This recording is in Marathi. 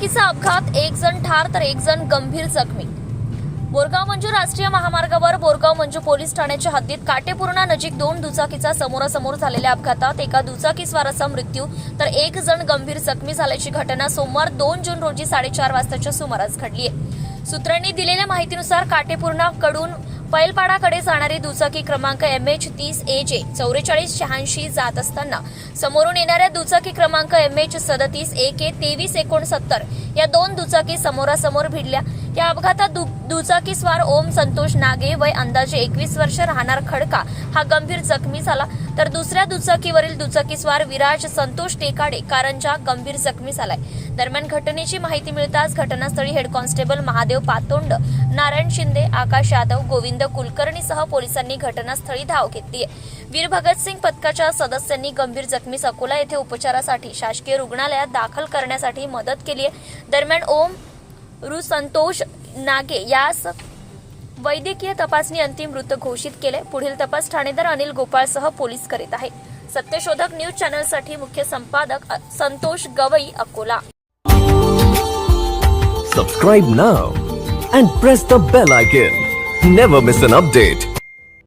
दुचाकीचा अपघात, एक जण ठार तर एक जण गंभीर जखमी. बोरगाव मंजू राष्ट्रीय महामार्गावर बोरगाव मंजू पोलीस ठाण्याच्या हद्दीत काटेपूर्णा नजीक दोन दुचाकीचा समोरासमोर झालेल्या अपघातात एका दुचाकीस्वाराचा मृत्यू तर एक जण गंभीर जखमी झाल्याची घटना सोमवार 2 जून रोजी 4:30 वाजताच्या सुमारास घडली आहे. सूत्रांनी दिलेल्या माहितीनुसार काटेपूर्णा कडून पैलपाडाकडे जाणारी दुचाकी क्रमांक MH30AJ 4486 जात असताना समोरून येणाऱ्या दुचाकी क्रमांक MH37AK 2369 या दोन दुचाकी समोरासमोर भिडल्या. या अपघातात दुचाकीस्वार ओम संतोष नागे वय अंदाजे 21 वर्ष राहणार खडका हा गंभीर जखमी झाला तर दुसऱ्या दुचाकीवरील दुचाकीस्वार विराज संतोष टेकाडे कारंजा गंभीर जखमी झालाय. दरम्यान घटनेची माहिती मिळताच घटनास्थळी हेड कॉन्स्टेबल महादेव पातोंड, नारायण शिंदे, आकाश यादव, गोविंद कुलकर्णीसह पोलिसांनी घटनास्थळी धाव घेतली आहे. वीर भगतसिंग पथकाच्या सदस्यांनी गंभीर जखमीस अकोला येथे उपचारासाठी शासकीय रुग्णालयात दाखल करण्यासाठी मदत केली आहे. दरम्यान ओम संतोष नागे यास वैद्यकीय तपासणी अंतिम मृत घोषित केले. पुढील तपास ठाणेदार अनिल गोपाळसह पोलीस करीत आहे. सत्यशोधक न्यूज चॅनलसाठी मुख्य संपादक Santosh Gavai, Akola. Subscribe now and press the bell icon. Never miss an update.